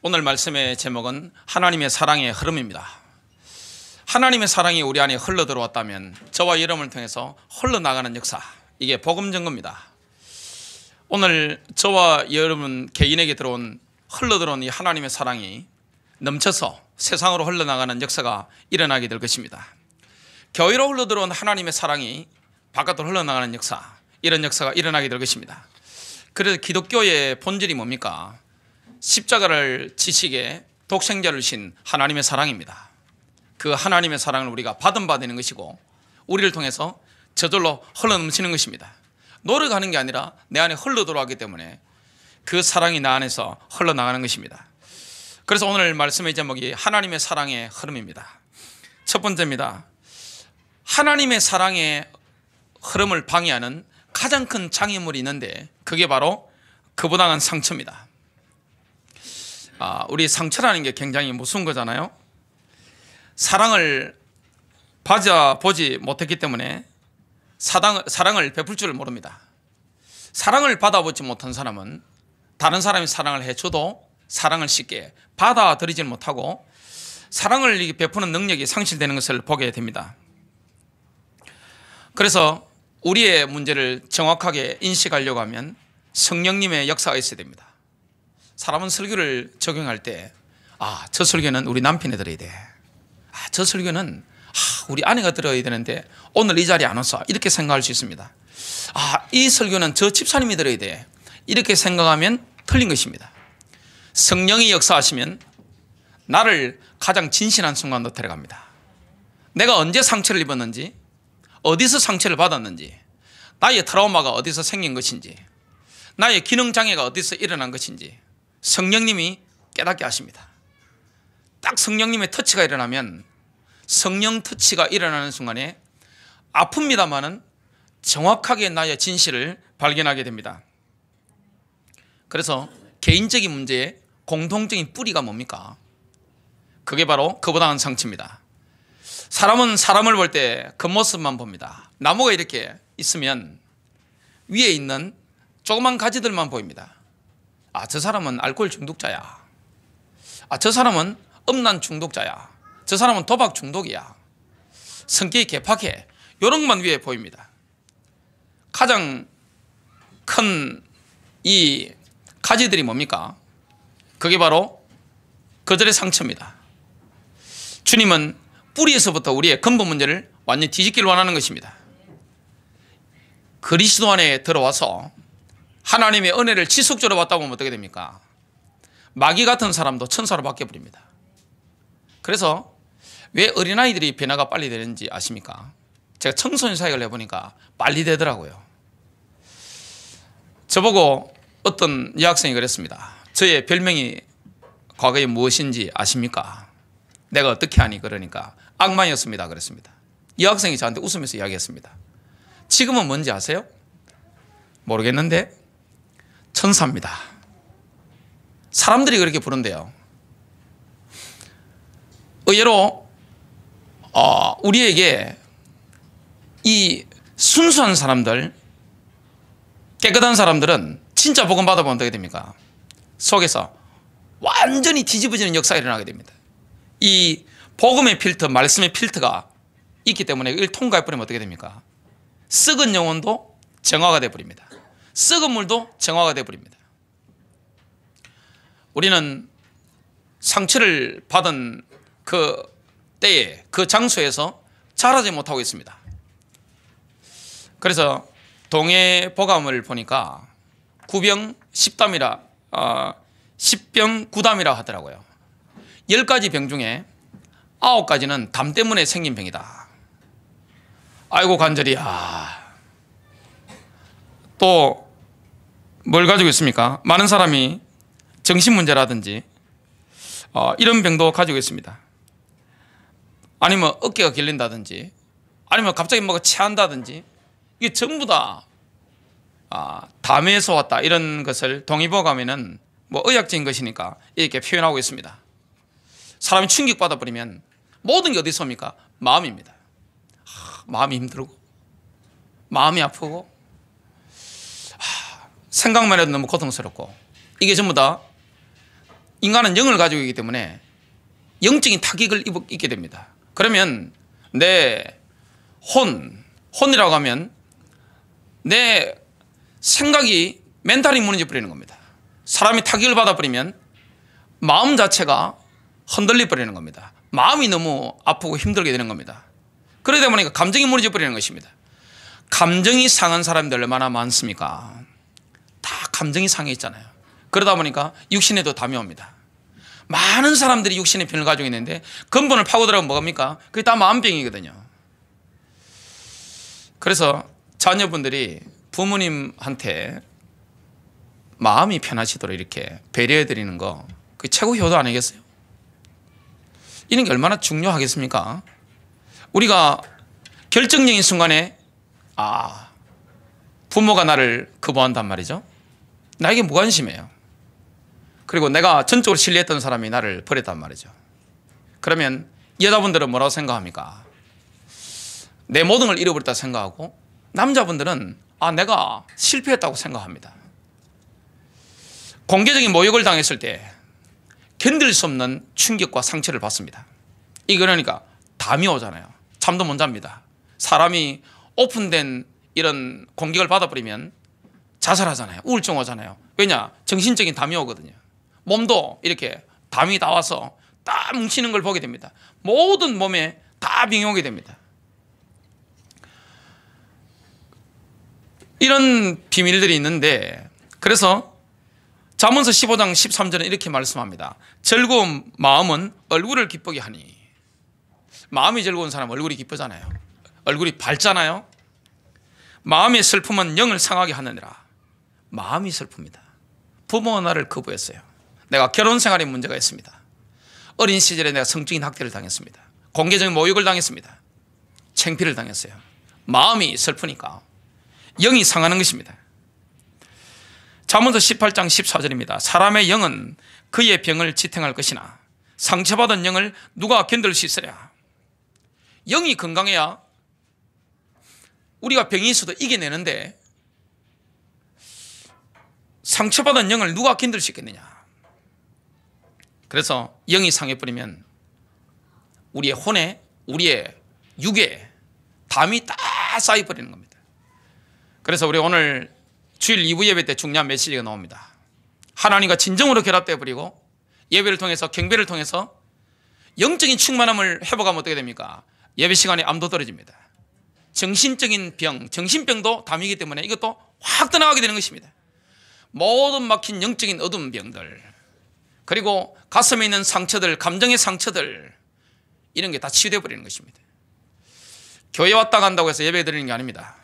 오늘 말씀의 제목은 하나님의 사랑의 흐름입니다. 하나님의 사랑이 우리 안에 흘러 들어왔다면 저와 여러분을 통해서 흘러나가는 역사, 이게 복음 증거입니다. 오늘 저와 여러분 개인에게 흘러 들어온 이 하나님의 사랑이 넘쳐서 세상으로 흘러나가는 역사가 일어나게 될 것입니다. 교회로 흘러 들어온 하나님의 사랑이 바깥으로 흘러나가는 역사, 이런 역사가 일어나게 될 것입니다. 그래서 기독교의 본질이 뭡니까? 십자가를 지시게 독생자를 신 하나님의 사랑입니다. 그 하나님의 사랑을 우리가 받은 바 되는 것이고, 우리를 통해서 저절로 흘러넘치는 것입니다. 노력하는 게 아니라 내 안에 흘러 들어왔기 때문에 그 사랑이 나 안에서 흘러나가는 것입니다. 그래서 오늘 말씀의 제목이 하나님의 사랑의 흐름입니다. 첫 번째입니다. 하나님의 사랑의 흐름을 방해하는 가장 큰 장애물이 있는데, 그게 바로 거부당한 상처입니다. 우리 상처라는 게 굉장히 무서운 거잖아요. 사랑을 받아보지 못했기 때문에 사랑을 베풀 줄을 모릅니다. 사랑을 받아보지 못한 사람은 다른 사람이 사랑을 해줘도 사랑을 쉽게 받아들이지 못하고 사랑을 베푸는 능력이 상실되는 것을 보게 됩니다. 그래서 우리의 문제를 정확하게 인식하려고 하면 성령님의 역사가 있어야 됩니다. 사람은 설교를 적용할 때, 저 설교는 우리 남편이 들어야 돼. 저 설교는 우리 아내가 들어야 되는데 오늘 이 자리에 안 와서, 이렇게 생각할 수 있습니다. 이 설교는 저 집사님이 들어야 돼. 이렇게 생각하면 틀린 것입니다. 성령이 역사하시면 나를 가장 진실한 순간으로 데려갑니다. 내가 언제 상처를 입었는지, 어디서 상처를 받았는지, 나의 트라우마가 어디서 생긴 것인지, 나의 기능장애가 어디서 일어난 것인지 성령님이 깨닫게 하십니다. 딱 성령님의 터치가 일어나면, 성령 터치가 일어나는 순간에 아픕니다마는 정확하게 나의 진실을 발견하게 됩니다. 그래서 개인적인 문제의 공통적인 뿌리가 뭡니까? 그게 바로 거부당한 상처입니다. 사람은 사람을 볼 때 겉모습만 봅니다. 나무가 이렇게 있으면 위에 있는 조그만 가지들만 보입니다. 저 사람은 알코올 중독자야. 저 사람은 음란 중독자야. 저 사람은 도박 중독이야. 성격이 개팍해. 이런 것만 위에 보입니다. 가장 큰 이 가지들이 뭡니까? 그게 바로 거절의 상처입니다. 주님은 뿌리에서부터 우리의 근본 문제를 완전히 뒤집기를 원하는 것입니다. 그리스도 안에 들어와서 하나님의 은혜를 지속적으로 받다 보면 어떻게 됩니까? 마귀 같은 사람도 천사로 바뀌어버립니다. 그래서 왜 어린아이들이 변화가 빨리 되는지 아십니까? 제가 청소년 사역을 해보니까 빨리 되더라고요. 저보고 어떤 여학생이 그랬습니다. 저의 별명이 과거에 무엇인지 아십니까? 내가 어떻게 하니? 그러니까 악마였습니다 그랬습니다. 여학생이 저한테 웃으면서 이야기했습니다. 지금은 뭔지 아세요? 모르겠는데 천사입니다. 사람들이 그렇게 부른대요. 의외로 우리에게 이 순수한 사람들, 깨끗한 사람들은 진짜 복음 받아보면 어떻게 됩니까? 속에서 완전히 뒤집어지는 역사가 일어나게 됩니다. 이 복음의 필터, 말씀의 필터가 있기 때문에 이걸 통과해버리면 어떻게 됩니까? 썩은 영혼도 정화가 되어버립니다. 썩은 물도 정화가 되어버립니다. 우리는 상처를 받은 그 때에, 그 장소에서 자라지 못하고 있습니다. 그래서 동해복음을 보니까 9병 10담이라 10병 9담이라 하더라고요. 10가지 병 중에 9가지는 담 때문에 생긴 병이다. 아이고 간절이야. 또 뭘 가지고 있습니까? 많은 사람이 정신문제라든지 이런 병도 가지고 있습니다. 아니면 어깨가 결린다든지, 아니면 갑자기 뭐가 체한다든지, 이게 전부 다 담에서 왔다, 이런 것을 동의보감에는 뭐 의학적인 것이니까 이렇게 표현하고 있습니다. 사람이 충격받아 버리면 모든 게 어디서 옵니까? 마음입니다. 마음이 힘들고, 마음이 아프고, 생각만 해도 너무 고통스럽고, 이게 전부 다 인간은 영을 가지고 있기 때문에 영적인 타격을 입게 됩니다. 그러면 내 혼이라고 하면 내 생각이 멘탈이 무너져 버리는 겁니다. 사람이 타격을 받아버리면 마음 자체가 흔들려 버리는 겁니다. 마음이 너무 아프고 힘들게 되는 겁니다. 그러다 보니까 감정이 무너져 버리는 것입니다. 감정이 상한 사람들 얼마나 많습니까? 다 감정이 상해 있잖아요. 그러다 보니까 육신에도 담이 옵니다. 많은 사람들이 육신의 병을 가지고 있는데 근본을 파고들어보면 뭐합니까? 그게 다 마음병이거든요. 그래서 자녀분들이 부모님한테 마음이 편하시도록 이렇게 배려해 드리는 거, 그게 최고 효도 아니겠어요? 이런 게 얼마나 중요하겠습니까? 우리가 결정적인 순간에 부모가 나를 거부한단 말이죠. 나에게 무관심해요. 그리고 내가 전적으로 신뢰했던 사람이 나를 버렸단 말이죠. 그러면 여자분들은 뭐라고 생각합니까? 내 모든 걸 잃어버렸다 생각하고, 남자분들은 내가 실패했다고 생각합니다. 공개적인 모욕을 당했을 때 견딜 수 없는 충격과 상처를 받습니다. 이게 그러니까 담이 오잖아요. 잠도 못 잡니다. 사람이 오픈된 이런 공격을 받아버리면 자살하잖아요. 우울증 오잖아요. 왜냐? 정신적인 담이 오거든요. 몸도 이렇게 담이 다 와서 딱 뭉치는 걸 보게 됩니다. 모든 몸에 다 병이 오게 됩니다. 이런 비밀들이 있는데, 그래서 잠언서 15장 13절은 이렇게 말씀합니다. 즐거운 마음은 얼굴을 기쁘게 하니. 마음이 즐거운 사람은 얼굴이 기쁘잖아요. 얼굴이 밝잖아요. 마음의 슬픔은 영을 상하게 하느니라. 마음이 슬픕니다. 부모가 나를 거부했어요. 내가 결혼 생활에 문제가 있습니다. 어린 시절에 내가 성적인 학대를 당했습니다. 공개적인 모욕을 당했습니다. 창피를 당했어요. 마음이 슬프니까 영이 상하는 것입니다. 잠언서 18장 14절입니다. 사람의 영은 그의 병을 지탱할 것이나 상처받은 영을 누가 견딜 수 있으랴. 영이 건강해야 우리가 병이 있어도 이겨내는데, 상처받은 영을 누가 견딜 수 있겠느냐. 그래서 영이 상해버리면 우리의 혼에, 우리의 육에 담이 다 쌓여버리는 겁니다. 그래서 우리 오늘 주일 2부 예배 때 중요한 메시지가 나옵니다. 하나님과 진정으로 결합되어 버리고 예배를 통해서, 경배를 통해서 영적인 충만함을 회복하면 어떻게 됩니까? 예배 시간에 암도 떨어집니다. 정신적인 병, 정신병도 담이기 때문에 이것도 확 떠나가게 되는 것입니다. 모든 막힌 영적인 어두운 병들, 그리고 가슴에 있는 상처들, 감정의 상처들, 이런 게 다 치유되어 버리는 것입니다. 교회 왔다 간다고 해서 예배 드리는 게 아닙니다.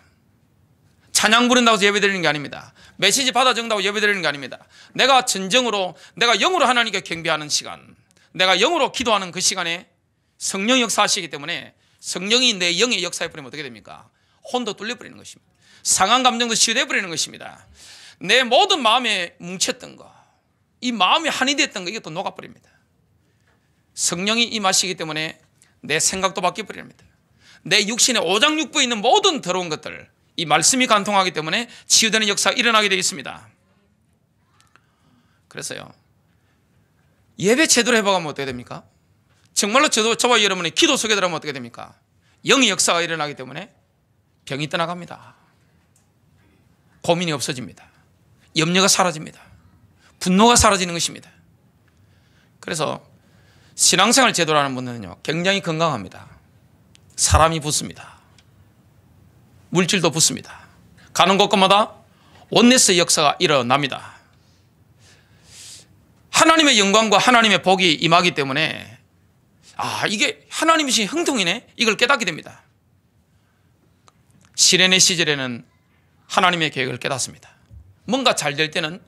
찬양 부른다고 해서 예배 드리는 게 아닙니다. 메시지 받아 적는다고 예배 드리는 게 아닙니다. 내가 진정으로, 내가 영으로 하나님께 경배하는 시간, 내가 영으로 기도하는 그 시간에 성령 역사하시기 때문에, 성령이 내 영의 역사에 버리면 어떻게 됩니까? 혼도 뚫려버리는 것입니다. 상한 감정도 치유되어 버리는 것입니다. 내 모든 마음에 뭉쳤던 거, 이 마음이 한이 됐던 거, 이것도 녹아버립니다. 성령이 임하시기 때문에 내 생각도 바뀌어버립니다. 내 육신의 오장육부에 있는 모든 더러운 것들, 이 말씀이 관통하기 때문에 치유되는 역사가 일어나게 되어 있습니다. 그래서요, 예배 제대로 해봐가면 어떻게 됩니까? 정말로 저와 여러분이 기도 속에 들어가면 어떻게 됩니까? 영의 역사가 일어나기 때문에 병이 떠나갑니다. 고민이 없어집니다. 염려가 사라집니다. 분노가 사라지는 것입니다. 그래서 신앙생활 제대로 하는 분들은요, 굉장히 건강합니다. 사람이 붙습니다. 물질도 붙습니다. 가는 곳곳마다 원네스의 역사가 일어납니다. 하나님의 영광과 하나님의 복이 임하기 때문에 이게 하나님이신 형통이네, 이걸 깨닫게 됩니다. 시련의 시절에는 하나님의 계획을 깨닫습니다. 뭔가 잘 될 때는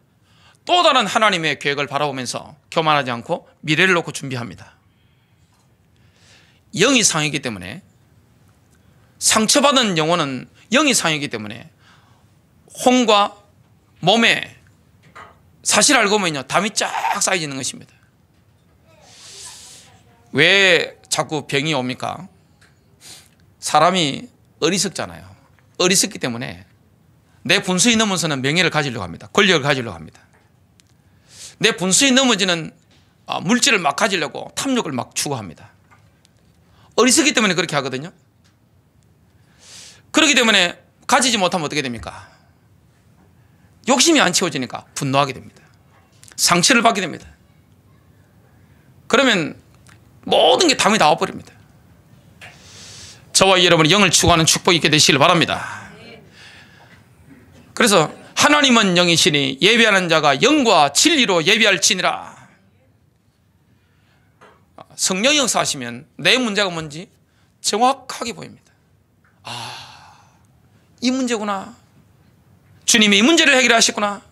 또 다른 하나님의 계획을 바라보면서 교만하지 않고 미래를 놓고 준비합니다. 영이 상이기 때문에, 상처받은 영혼은 영이 상이기 때문에 혼과 몸에 사실 알고 보면요, 담이 쫙 쌓여지는 것입니다. 왜 자꾸 병이 옵니까? 사람이 어리석잖아요. 어리석기 때문에 내 분수에 넘어서는 명예를 가지려고 합니다. 권력을 가지려고 합니다. 내 분수에 넘어지는 물질을 막 가지려고 탐욕을 막 추구합니다. 어리석기 때문에 그렇게 하거든요. 그렇기 때문에 가지지 못하면 어떻게 됩니까? 욕심이 안 채워지니까 분노하게 됩니다. 상처를 받게 됩니다. 그러면 모든 게 담이 나와버립니다. 저와 여러분이 영을 추구하는 축복이 있게 되시길 바랍니다. 그래서 하나님은 영이시니 예배하는 자가 영과 진리로 예배할지니라. 성령이 역사하시면 내 문제가 뭔지 정확하게 보입니다. 이 문제구나. 주님이 이 문제를 해결하셨구나.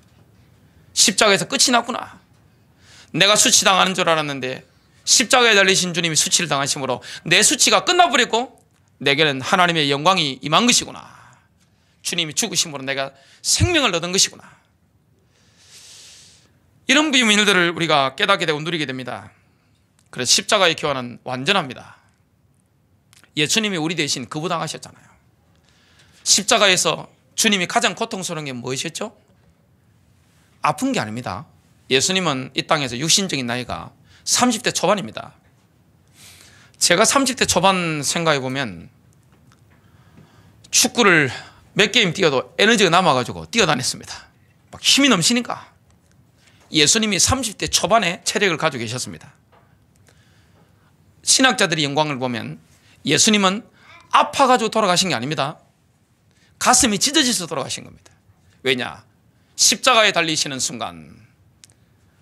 십자가에서 끝이 났구나. 내가 수치당하는 줄 알았는데 십자가에 달리신 주님이 수치를 당하심으로 내 수치가 끝나버렸고 내게는 하나님의 영광이 임한 것이구나. 주님이 죽으심으로 내가 생명을 얻은 것이구나. 이런 비밀들을 우리가 깨닫게 되고 누리게 됩니다. 그래서 십자가의 교환은 완전합니다. 예수님이 우리 대신 거부당하셨잖아요. 십자가에서 주님이 가장 고통스러운 게 무엇이었죠? 아픈 게 아닙니다. 예수님은 이 땅에서 육신적인 나이가 30대 초반입니다. 제가 30대 초반 생각해 보면 축구를 몇 게임 뛰어도 에너지가 남아가지고 뛰어다녔습니다. 막 힘이 넘치니까. 예수님이 30대 초반에 체력을 가지고 계셨습니다. 신학자들의 영광을 보면 예수님은 아파가지고 돌아가신 게 아닙니다. 가슴이 찢어져서 돌아가신 겁니다. 왜냐? 십자가에 달리시는 순간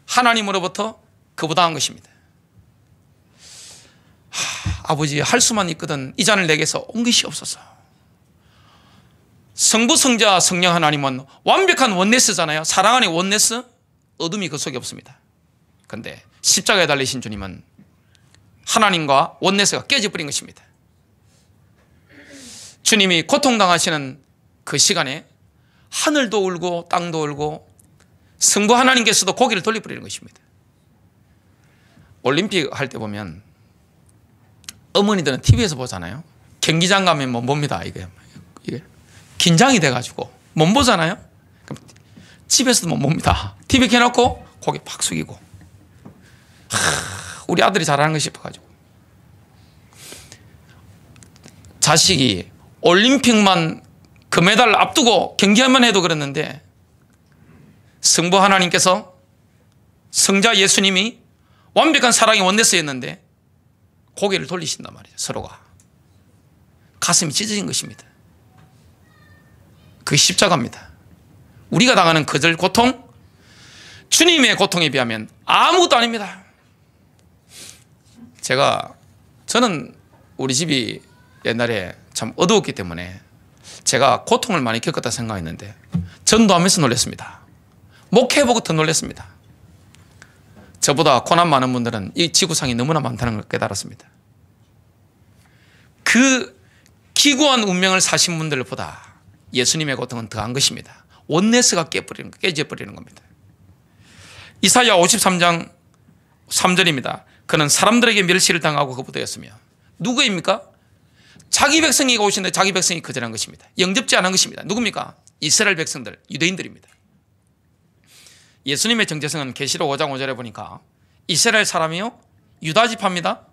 하나님으로부터 거부당한 것입니다. 아버지, 할 수만 있거든 이 잔을 내게서 옮기시옵소서. 성부, 성자, 성령 하나님은 완벽한 원네스잖아요. 사랑 안에 원네스, 어둠이 그 속에 없습니다. 그런데 십자가에 달리신 주님은 하나님과 원네스가 깨져버린 것입니다. 주님이 고통당하시는 그 시간에 하늘도 울고 땅도 울고 성부 하나님께서도 고개를 돌려버리는 것입니다. 올림픽 할 때 보면 어머니들은 TV에서 보잖아요. 경기장 가면 못 봅니다. 이게 긴장이 돼가지고 못 보잖아요. 그럼 집에서도 못 봅니다. TV 켜놓고 고개 팍 숙이고 우리 아들이 잘하는 거 싶어가지고. 자식이 올림픽만 금메달 앞두고 경기하면 해도 그랬는데 성부 하나님께서 성자 예수님이 완벽한 사랑의 원네스였는데 고개를 돌리신단 말이죠. 서로가 가슴이 찢어진 것입니다. 그 십자가입니다. 우리가 당하는 거절 고통, 주님의 고통에 비하면 아무것도 아닙니다. 저는 우리 집이 옛날에 참 어두웠기 때문에 제가 고통을 많이 겪었다 생각했는데 전도하면서 놀랐습니다. 목회해보고 더 놀랐습니다. 저보다 고난 많은 분들은 이 지구상이 너무나 많다는 걸 깨달았습니다. 그 기구한 운명을 사신 분들보다 예수님의 고통은 더한 것입니다. 원네스가 깨져버리는 겁니다. 이사야 53장 3절입니다. 그는 사람들에게 멸시를 당하고 거부되었으며 누구입니까? 자기 백성이 오시는데 자기 백성이 거절한 것입니다. 영접지 않은 것입니다. 누굽니까? 이스라엘 백성들, 유대인들입니다. 예수님의 정체성은 계시록 5장 5절에 보니까 이스라엘 사람이요 유다 지파입니다.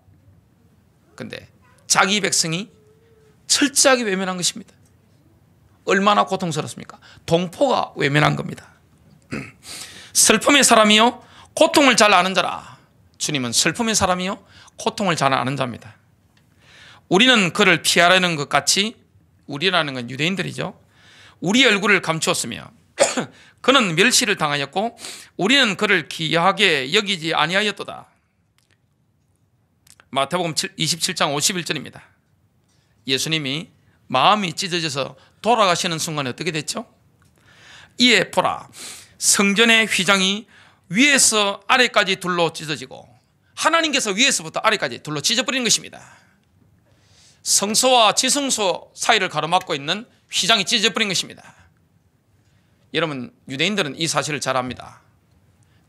그런데 자기 백성이 철저하게 외면한 것입니다. 얼마나 고통스럽습니까? 동포가 외면한 겁니다. 슬픔의 사람이요 고통을 잘 아는 자라. 주님은 슬픔의 사람이요 고통을 잘 아는 자입니다. 우리는 그를 피하려는 것 같이, 우리라는 건 유대인들이죠, 우리 얼굴을 감추었으며 그는 멸시를 당하였고 우리는 그를 귀하게 여기지 아니하였도다. 마태복음 27장 51절입니다. 예수님이 마음이 찢어져서 돌아가시는 순간에 어떻게 됐죠? 이에 보라, 성전의 휘장이 위에서 아래까지 둘로 찢어지고, 하나님께서 위에서부터 아래까지 둘로 찢어버리는 것입니다. 성소와 지성소 사이를 가로막고 있는 휘장이 찢어버린 것입니다. 여러분, 유대인들은 이 사실을 잘 압니다.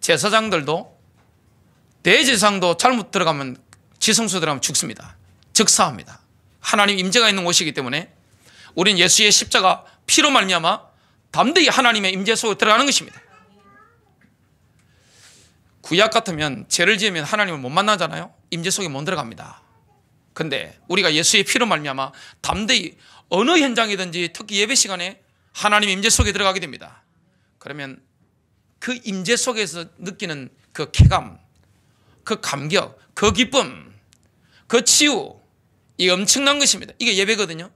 제사장들도, 대제사장도 잘못 들어가면, 지성소 들어가면 죽습니다. 즉사합니다. 하나님 임재가 있는 곳이기 때문에 우리는 예수의 십자가 피로 말미암아 담대히 하나님의 임재 속에 들어가는 것입니다. 구약 같으면 죄를 지으면 하나님을 못 만나잖아요. 임재 속에 못 들어갑니다. 근데 우리가 예수의 피로 말미암아 담대히 어느 현장이든지 특히 예배 시간에 하나님 임재 속에 들어가게 됩니다. 그러면 그 임재 속에서 느끼는 그 쾌감, 그 감격, 그 기쁨, 그 치유, 이 엄청난 것입니다. 이게 예배거든요.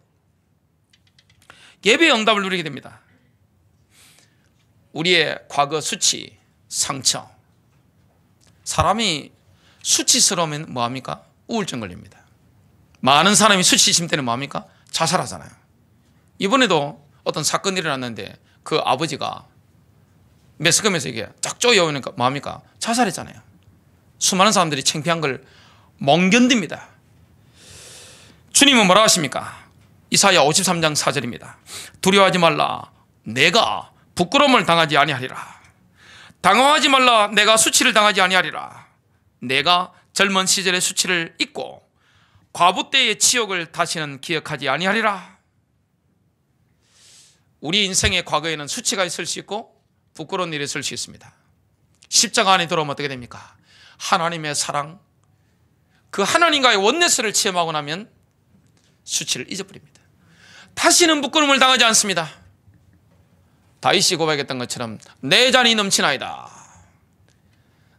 예배의 응답을 누리게 됩니다. 우리의 과거 수치, 상처. 사람이 수치스러우면 뭐합니까? 우울증 걸립니다. 많은 사람이 수치심 때문에 뭐합니까? 자살하잖아요. 이번에도 어떤 사건이 일어났는데 그 아버지가 매스컴에서 이게 쫙 쪼여오니까 뭐합니까? 자살했잖아요. 수많은 사람들이 창피한 걸 못 견딥니다. 주님은 뭐라 하십니까? 이사야 53장 4절입니다. 두려워하지 말라. 내가 부끄러움을 당하지 아니하리라. 당황하지 말라. 내가 수치를 당하지 아니하리라. 내가 젊은 시절의 수치를 잊고 과부 때의 치욕을 다시는 기억하지 아니하리라. 우리 인생의 과거에는 수치가 있을 수 있고 부끄러운 일이 있을 수 있습니다. 십자가 안에 들어오면 어떻게 됩니까? 하나님의 사랑, 그 하나님과의 원네스를 체험하고 나면 수치를 잊어버립니다. 다시는 부끄러움을 당하지 않습니다. 다윗이 고백했던 것처럼 내 잔이 넘치나이다.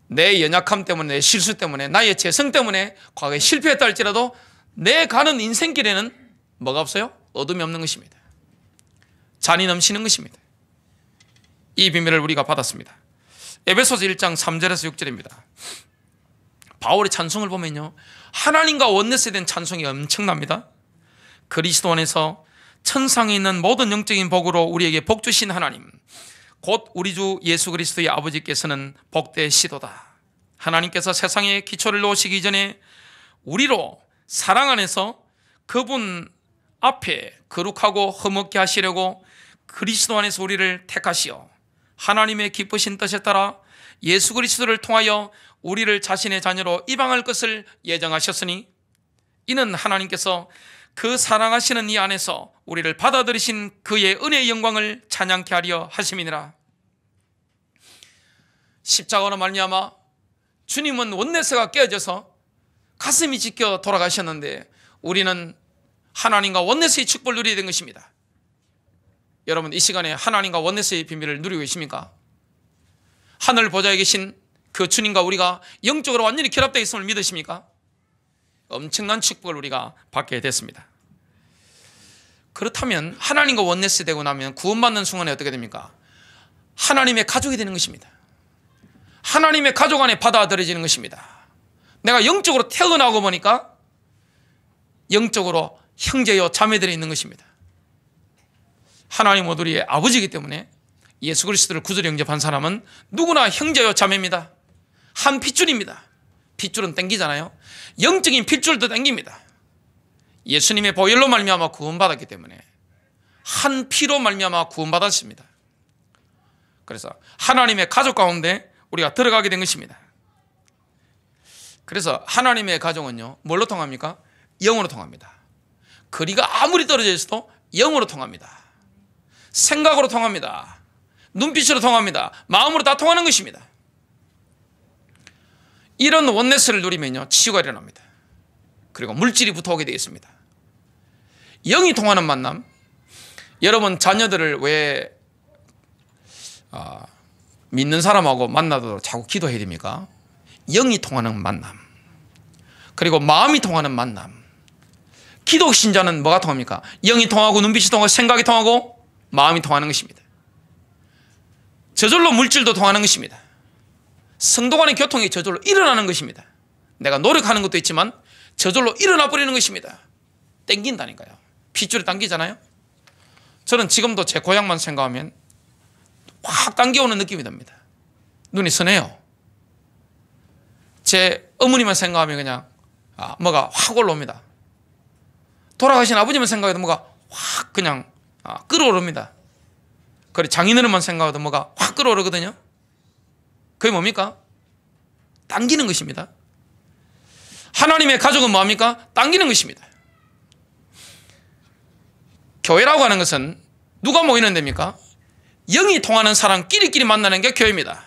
내 연약함 때문에, 내 실수 때문에, 나의 재성 때문에 과거에 실패했다 할지라도 내 가는 인생길에는 뭐가 없어요? 어둠이 없는 것입니다. 잔이 넘치는 것입니다. 이 비밀을 우리가 받았습니다. 에베소서 1장 3절에서 6절입니다. 바울의 찬송을 보면요, 하나님과 원네스에 대한 찬송이 엄청납니다. 그리스도 안에서 천상에 있는 모든 영적인 복으로 우리에게 복 주신 하나님, 곧 우리 주 예수 그리스도의 아버지께서는 복되시도다. 하나님께서 세상에 기초를 놓으시기 전에 우리로 사랑 안에서 그분 앞에 거룩하고 흠없게 하시려고 그리스도 안에서 우리를 택하시어 하나님의 기쁘신 뜻에 따라 예수 그리스도를 통하여 우리를 자신의 자녀로 입양할 것을 예정하셨으니, 이는 하나님께서 그 사랑하시는 이 안에서 우리를 받아들이신 그의 은혜의 영광을 찬양케 하려 하심이니라. 십자가로 말미암아 주님은 원내스가 깨어져서 가슴이 찢겨 돌아가셨는데 우리는 하나님과 원내스의 축복을 누리게 된 것입니다. 여러분, 이 시간에 하나님과 원내스의 비밀을 누리고 계십니까? 하늘 보좌에 계신 그 주님과 우리가 영적으로 완전히 결합되어 있음을 믿으십니까? 엄청난 축복을 우리가 받게 됐습니다. 그렇다면 하나님과 원네스 되고 나면 구원받는 순간에 어떻게 됩니까? 하나님의 가족이 되는 것입니다. 하나님의 가족 안에 받아들여지는 것입니다. 내가 영적으로 태어나고 보니까 영적으로 형제요 자매들이 있는 것입니다. 하나님은 우리의 아버지이기 때문에 예수 그리스도를 구주로 영접한 사람은 누구나 형제요 자매입니다. 한 핏줄입니다. 핏줄은 땡기잖아요. 영적인 핏줄도 땡깁니다. 예수님의 보혈로 말미암아 구원받았기 때문에 한 피로 말미암아 구원받았습니다. 그래서 하나님의 가족 가운데 우리가 들어가게 된 것입니다. 그래서 하나님의 가족은요, 뭘로 통합니까? 영으로 통합니다. 거리가 아무리 떨어져 있어도 영으로 통합니다. 생각으로 통합니다. 눈빛으로 통합니다. 마음으로 다 통하는 것입니다. 이런 원네스를 누리면요, 치유가 일어납니다. 그리고 물질이 붙어오게 되어 있습니다. 영이 통하는 만남. 여러분 자녀들을 왜 믿는 사람하고 만나도 자꾸 기도해야 됩니까? 영이 통하는 만남, 그리고 마음이 통하는 만남. 기독 신자는 뭐가 통합니까? 영이 통하고 눈빛이 통하고 생각이 통하고 마음이 통하는 것입니다. 저절로 물질도 통하는 것입니다. 성도 간의 교통이 저절로 일어나는 것입니다. 내가 노력하는 것도 있지만 저절로 일어나 버리는 것입니다. 땡긴다니까요. 핏줄이 당기잖아요. 저는 지금도 제 고향만 생각하면 확 당겨오는 느낌이 듭니다. 눈이 서네요. 제 어머니만 생각하면 그냥 뭐가 확 올라옵니다. 돌아가신 아버지만 생각해도 뭐가 확 그냥 끌어오릅니다. 그리고 장인어른만 생각해도 뭐가 확 끌어오르거든요. 그게 뭡니까? 당기는 것입니다. 하나님의 가족은 뭐합니까? 당기는 것입니다. 교회라고 하는 것은 누가 모이는 데입니까? 영이 통하는 사람끼리끼리 만나는 게 교회입니다.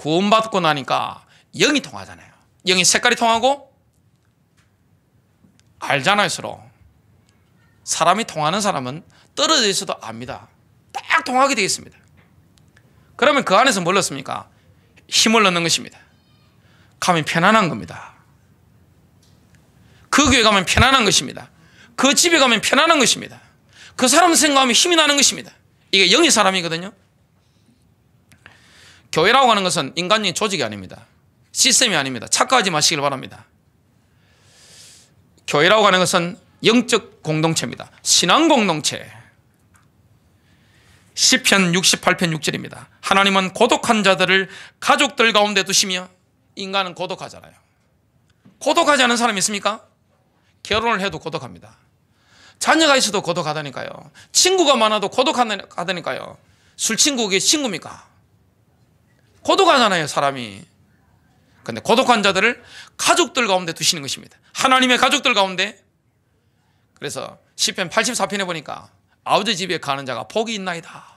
구원받고 나니까 영이 통하잖아요. 영이 색깔이 통하고 알잖아요. 서로. 사람이 통하는 사람은 떨어져 있어도 압니다. 딱 통하게 되겠습니다. 그러면 그 안에서 뭘 넣습니까? 힘을 넣는 것입니다. 가면 편안한 겁니다. 그 교회 가면 편안한 것입니다. 그 집에 가면 편안한 것입니다. 그 사람 생각하면 힘이 나는 것입니다. 이게 영의 사람이거든요. 교회라고 하는 것은 인간적인 조직이 아닙니다. 시스템이 아닙니다. 착각하지 마시길 바랍니다. 교회라고 하는 것은 영적 공동체입니다. 신앙 공동체. 시편 68편 6절입니다. 하나님은 고독한 자들을 가족들 가운데 두시며, 인간은 고독하잖아요. 고독하지 않은 사람이 있습니까? 결혼을 해도 고독합니다. 자녀가 있어도 고독하다니까요. 친구가 많아도 고독하다니까요. 술 친구, 그게 친구입니까? 고독하잖아요, 사람이. 근데 고독한 자들을 가족들 가운데 두시는 것입니다. 하나님의 가족들 가운데. 그래서 시편 84편에 보니까 아버지 집에 가는 자가 복이 있나이다.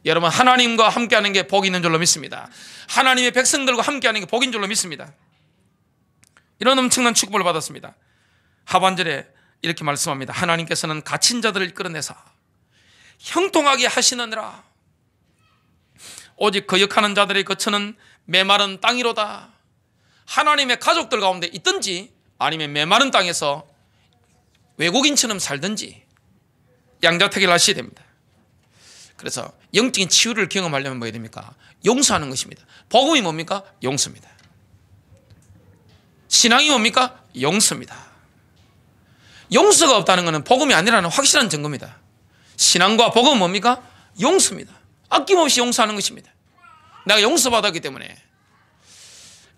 여러분, 하나님과 함께하는 게 복이 있는 줄로 믿습니다. 하나님의 백성들과 함께하는 게 복인 줄로 믿습니다. 이런 엄청난 축복을 받았습니다. 하반절에 이렇게 말씀합니다. 하나님께서는 갇힌 자들을 끌어내사 형통하게 하시느니라. 오직 거역하는 자들의 거처는 메마른 땅이로다. 하나님의 가족들 가운데 있든지 아니면 메마른 땅에서 외국인처럼 살든지 양자택일을 하셔야 됩니다. 그래서 영적인 치유를 경험하려면 뭐 해야 됩니까? 용서하는 것입니다. 복음이 뭡니까? 용서입니다. 신앙이 뭡니까? 용서입니다. 용서가 없다는 것은 복음이 아니라는 확실한 증거입니다. 신앙과 복음은 뭡니까? 용서입니다. 아낌없이 용서하는 것입니다. 내가 용서받았기 때문에.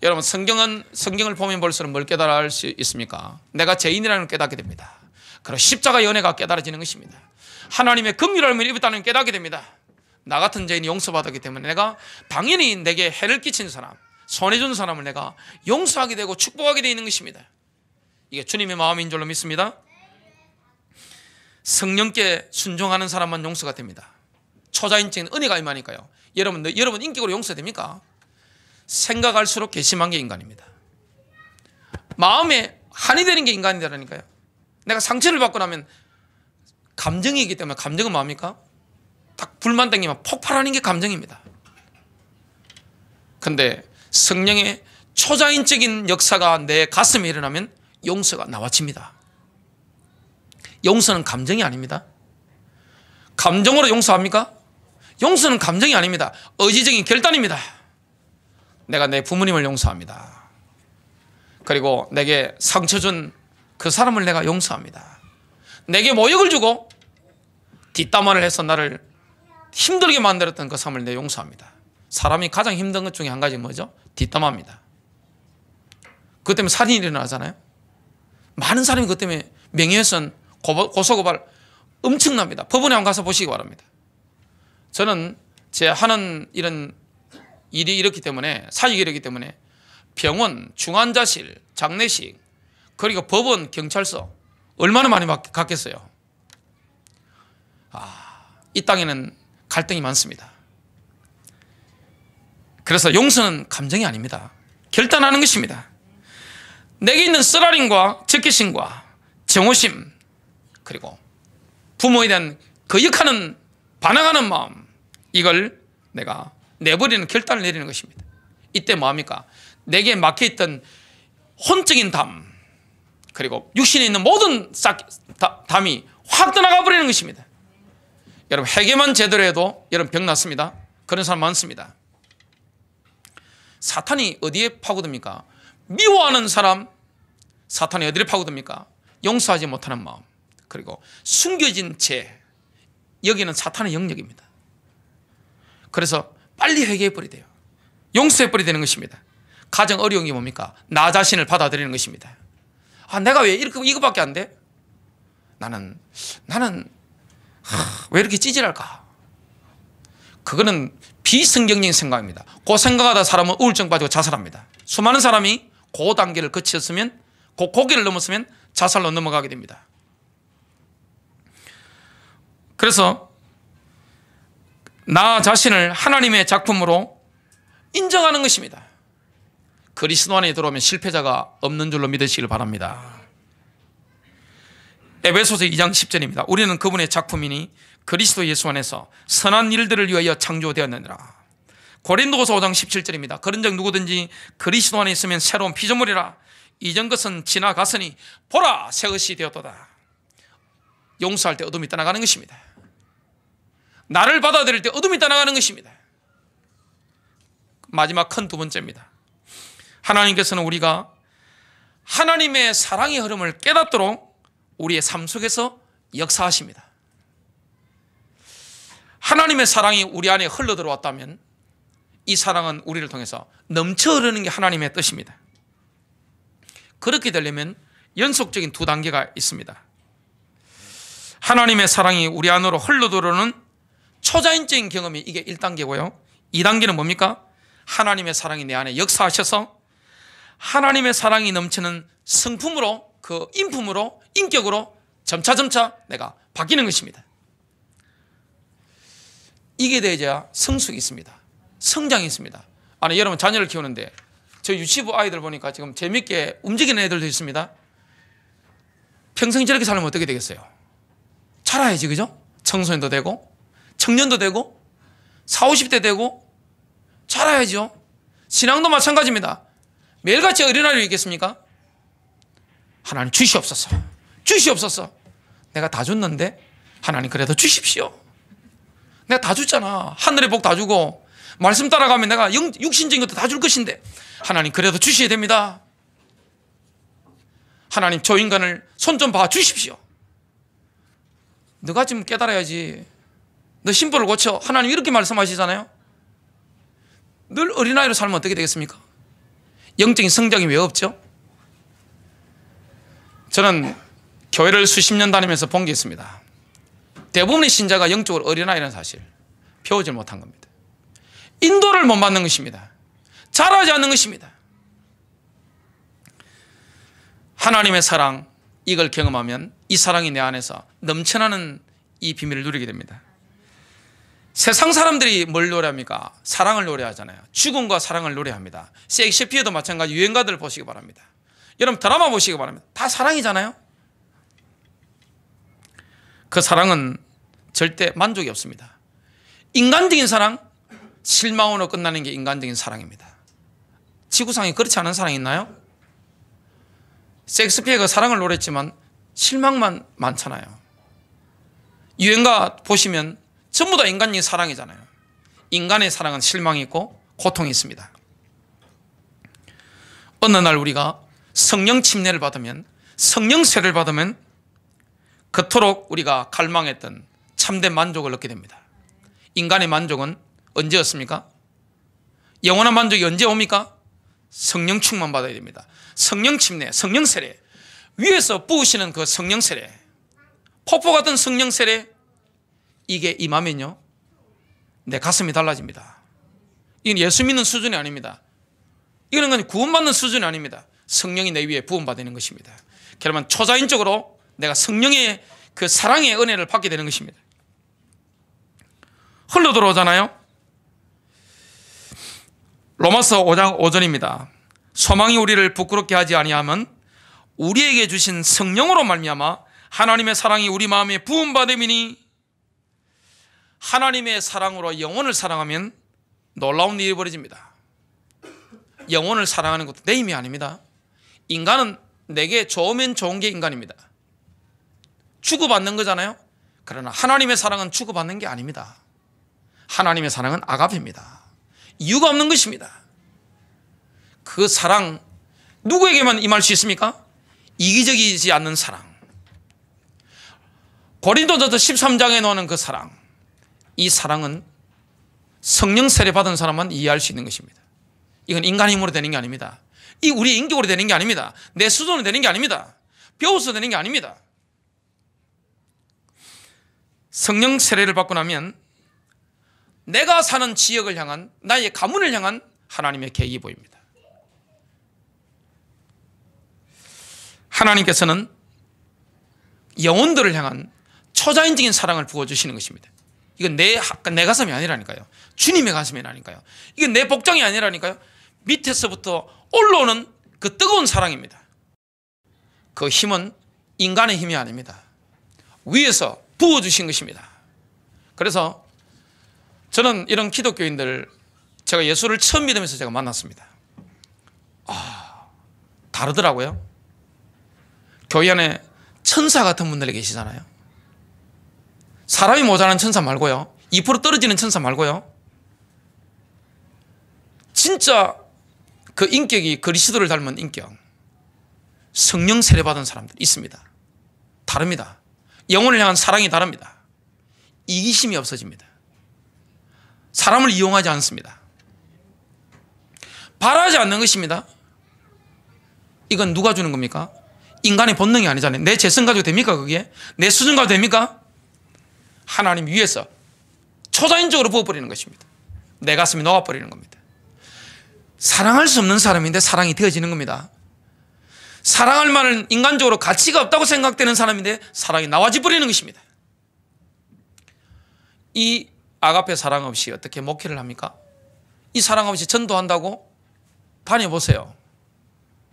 여러분, 성경을 보면 볼수록 뭘 깨달을 수 있습니까? 내가 죄인이라는 걸 깨닫게 됩니다. 그리고 십자가의 은혜가 깨달아지는 것입니다. 하나님의 긍휼함을 입었다는 걸 깨닫게 됩니다. 나 같은 죄인이 용서받았기 때문에 내가 당연히 내게 해를 끼친 사람, 손해준 사람을 내가 용서하게 되고 축복하게 되어 있는 것입니다. 이게 주님의 마음인 줄로 믿습니다. 성령께 순종하는 사람만 용서가 됩니다. 초자인적인 은혜가 임하니까요. 여러분 인격으로 용서됩니까? 생각할수록 괘씸한 게 인간입니다. 마음에 한이 되는 게 인간이라니까요. 내가 상처를 받고 나면 감정이기 때문에, 감정은 뭡니까? 딱 불만 땡기면 폭발하는 게 감정입니다. 근데 성령의 초자인적인 역사가 내 가슴에 일어나면 용서가 나와집니다. 용서는 감정이 아닙니다. 감정으로 용서합니까? 용서는 감정이 아닙니다. 의지적인 결단입니다. 내가 내 부모님을 용서합니다. 그리고 내게 상처 준 그 사람을 내가 용서합니다. 내게 모욕을 주고 뒷담화를 해서 나를 힘들게 만들었던 그 사람을 내가 용서합니다. 사람이 가장 힘든 것 중에 한 가지 뭐죠? 뒷담화입니다. 그것 때문에 살인이 일어나잖아요. 많은 사람이 그것 때문에 명예훼손, 고소고발 엄청납니다. 법원에 한번 가서 보시기 바랍니다. 저는 제 하는 이런 일이 이렇기 때문에, 사역이 이렇기 때문에 병원, 중환자실, 장례식, 그리고 법원, 경찰서 얼마나 많이 갔겠어요. 이 땅에는 갈등이 많습니다. 그래서 용서는 감정이 아닙니다. 결단하는 것입니다. 내게 있는 쓰라림과 적개심과 정오심, 그리고 부모에 대한 거역하는, 반항하는 마음, 이걸 내가 내버리는 결단을 내리는 것입니다. 이때 뭐합니까? 내게 막혀있던 혼적인 담, 그리고 육신에 있는 모든 담이 확 떠나가 버리는 것입니다. 여러분, 회개만 제대로 해도 여러분 병 났습니다. 그런 사람 많습니다. 사탄이 어디에 파고듭니까? 미워하는 사람, 사탄이 어디를 파고듭니까? 용서하지 못하는 마음, 그리고 숨겨진 죄, 여기는 사탄의 영역입니다. 그래서 빨리 회개해버려야 돼요. 용서해버려야 되는 것입니다. 가장 어려운 게 뭡니까? 나 자신을 받아들이는 것입니다. 내가 왜 이거밖에 안 돼? 나는 왜 이렇게 찌질할까? 그거는 비성경적인 생각입니다. 그 생각하다 사람은 우울증 빠지고 자살합니다. 수많은 사람이 그 단계를 거쳤으면, 그 고개를 넘었으면 자살로 넘어가게 됩니다. 그래서 나 자신을 하나님의 작품으로 인정하는 것입니다. 그리스도 안에 들어오면 실패자가 없는 줄로 믿으시길 바랍니다. 에베소서 2장 10절입니다. 우리는 그분의 작품이니 그리스도 예수 안에서 선한 일들을 위하여 창조되었느니라. 고린도후서 5장 17절입니다. 그런즉 누구든지 그리스도 안에 있으면 새로운 피조물이라. 이전 것은 지나갔으니 보라 새 것이 되었도다. 용서할 때 어둠이 떠나가는 것입니다. 나를 받아들일 때 어둠이 떠나가는 것입니다. 마지막 큰 두 번째입니다. 하나님께서는 우리가 하나님의 사랑의 흐름을 깨닫도록 우리의 삶 속에서 역사하십니다. 하나님의 사랑이 우리 안에 흘러 들어왔다면 이 사랑은 우리를 통해서 넘쳐 흐르는 게 하나님의 뜻입니다. 그렇게 되려면 연속적인 두 단계가 있습니다. 하나님의 사랑이 우리 안으로 흘러 들어오는 초자연적인 경험이 이게 1단계고요. 2단계는 뭡니까? 하나님의 사랑이 내 안에 역사하셔서 하나님의 사랑이 넘치는 성품으로, 그 인품으로, 인격으로 점차점차 내가 바뀌는 것입니다. 이게 되어야 성숙이 있습니다. 성장이 있습니다. 아니, 여러분 자녀를 키우는데 저 유치부 아이들 보니까 지금 재밌게 움직이는 애들도 있습니다. 평생 저렇게 살면 어떻게 되겠어요? 자라야지, 그죠? 청소년도 되고 청년도 되고 40, 50대 되고 자라야죠. 신앙도 마찬가지입니다. 매일같이 어린아이를 있겠습니까? 하나님 주시옵소서, 주시옵소서. 내가 다 줬는데 하나님 그래도 주십시오. 내가 다 줬잖아. 하늘의 복 다 주고 말씀 따라가면 내가 육신적인 것도 다 줄 것인데 하나님 그래도 주셔야 됩니다. 하나님 저 인간을 손 좀 봐 주십시오. 너가 좀 깨달아야지. 너 심보를 고쳐. 하나님 이렇게 말씀하시잖아요. 늘 어린아이로 살면 어떻게 되겠습니까? 영적인 성장이 왜 없죠? 저는 교회를 수십 년 다니면서 본 게 있습니다. 대부분의 신자가 영적으로 어린아이라는 사실 배우지 못한 겁니다. 인도를 못 받는 것입니다. 자라지 않는 것입니다. 하나님의 사랑, 이걸 경험하면 이 사랑이 내 안에서 넘쳐나는 이 비밀을 누리게 됩니다. 세상 사람들이 뭘 노래합니까? 사랑을 노래하잖아요. 죽음과 사랑을 노래합니다. 셰익스피어도 마찬가지. 유행가들을 보시기 바랍니다. 여러분 드라마 보시기 바랍니다. 다 사랑이잖아요. 그 사랑은 절대 만족이 없습니다. 인간적인 사랑, 실망으로 끝나는 게 인간적인 사랑입니다. 지구상에 그렇지 않은 사랑이 있나요? 셰익스피어가 사랑을 노래했지만 실망만 많잖아요. 유행가 보시면 전부 다 인간적인 사랑이잖아요. 인간의 사랑은 실망이 있고 고통이 있습니다. 어느 날 우리가 성령 침례를 받으면, 성령 세례를 받으면 그토록 우리가 갈망했던 참된 만족을 얻게 됩니다. 인간의 만족은 언제였습니까? 영원한 만족이 언제 옵니까? 성령 충만 받아야 됩니다. 성령 침례, 성령 세례, 위에서 부으시는 그 성령 세례, 폭포 같은 성령 세례, 이게 임하면요 내 가슴이 달라집니다. 이건 예수 믿는 수준이 아닙니다. 이거는 그냥 구원받는 수준이 아닙니다. 성령이 내 위에 부음받는 것입니다. 그러면 초자연적으로 내가 성령의 그 사랑의 은혜를 받게 되는 것입니다. 흘러 들어오잖아요. 로마서 5장 5절입니다. 소망이 우리를 부끄럽게 하지 아니하면 우리에게 주신 성령으로 말미암아 하나님의 사랑이 우리 마음에 부음받음이니. 하나님의 사랑으로 영혼을 사랑하면 놀라운 일이 벌어집니다. 영혼을 사랑하는 것도 내 힘이 아닙니다. 인간은 내게 좋으면 좋은 게 인간입니다. 주고받는 거잖아요. 그러나 하나님의 사랑은 주고받는 게 아닙니다. 하나님의 사랑은 아가페입니다. 이유가 없는 것입니다. 그 사랑 누구에게만 임할 수 있습니까? 이기적이지 않는 사랑. 고린도전서 13장에 나오는 그 사랑, 이 사랑은 성령 세례 받은 사람만 이해할 수 있는 것입니다. 이건 인간 힘으로 되는 게 아닙니다. 이 우리 인격으로 되는 게 아닙니다. 내 수준으로 되는 게 아닙니다. 배워서 되는 게 아닙니다. 성령 세례를 받고 나면 내가 사는 지역을 향한, 나의 가문을 향한 하나님의 계획이 보입니다. 하나님께서는 영혼들을 향한 초자연적인 사랑을 부어주시는 것입니다. 이건 내 가슴이 아니라니까요. 주님의 가슴이라니까요. 이게 내 복장이 아니라니까요. 밑에서부터 올라오는 그 뜨거운 사랑입니다. 그 힘은 인간의 힘이 아닙니다. 위에서 부어주신 것입니다. 그래서 저는 이런 기독교인들, 제가 예수를 처음 믿으면서 제가 만났습니다. 다르더라고요. 교회 안에 천사 같은 분들이 계시잖아요. 사람이 모자란 천사 말고요, 2% 떨어지는 천사 말고요, 진짜 그 인격이 그리스도를 닮은 인격, 성령 세례받은 사람들 있습니다. 다릅니다. 영혼을 향한 사랑이 다릅니다. 이기심이 없어집니다. 사람을 이용하지 않습니다. 바라지 않는 것입니다. 이건 누가 주는 겁니까? 인간의 본능이 아니잖아요. 내 재성 가지고 됩니까? 그게 내 수준 가지고 됩니까? 하나님 위에서 초자연적으로 부어버리는 것입니다. 내 가슴이 녹아버리는 겁니다. 사랑할 수 없는 사람인데 사랑이 되어지는 겁니다. 사랑할 만한 인간적으로 가치가 없다고 생각되는 사람인데 사랑이 나와져 버리는 것입니다. 이 아가페 사랑 없이 어떻게 목회를 합니까? 이 사랑 없이 전도한다고? 다녀보세요.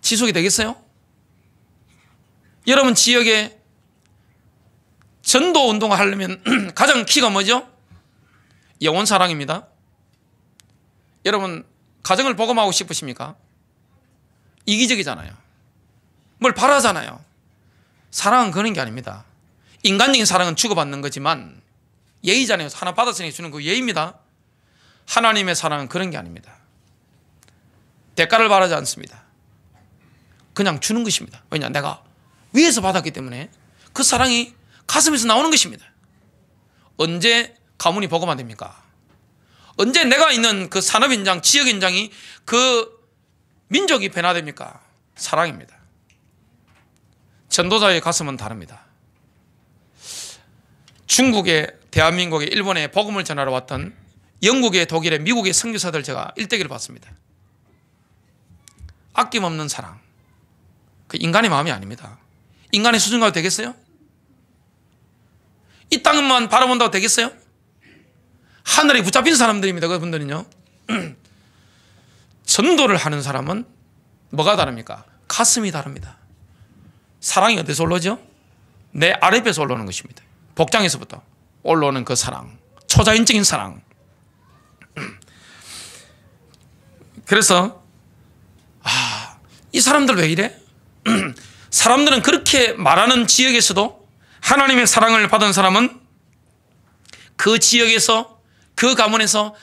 지속이 되겠어요? 여러분 지역에 전도 운동을 하려면 가장 키가 뭐죠? 영혼 사랑입니다. 여러분 가정을 복음하고 싶으십니까? 이기적이잖아요. 뭘 바라잖아요. 사랑은 그런 게 아닙니다. 인간적인 사랑은 주고받는 거지만 예의잖아요. 하나 받았으니 주는 그 예의입니다. 하나님의 사랑은 그런 게 아닙니다. 대가를 바라지 않습니다. 그냥 주는 것입니다. 왜냐? 내가 위에서 받았기 때문에 그 사랑이 가슴에서 나오는 것입니다. 언제 가문이 복음화 됩니까? 언제 내가 있는 그 산업 현장, 지역 현장이 그 민족이 변화됩니까? 사랑입니다. 전도자의 가슴은 다릅니다. 중국에, 대한민국에, 일본에 복음을 전하러 왔던 영국의, 독일의, 미국의 선교사들 제가 일대기를 봤습니다. 아낌없는 사랑. 그 인간의 마음이 아닙니다. 인간의 수준 가도 되겠어요? 이 땅만 바라본다고 되겠어요? 하늘에 붙잡힌 사람들입니다. 그분들은요. 전도를 하는 사람은 뭐가 다릅니까? 가슴이 다릅니다. 사랑이 어디서 올라오죠? 내 아랫배에서 올라오는 것입니다. 복장에서부터 올라오는 그 사랑, 초자연적인 사랑. 그래서 이 사람들 왜 이래? 사람들은 그렇게 말하는 지역에서도 하나님의 사랑을 받은 사람은 그 지역에서, 그 가문에서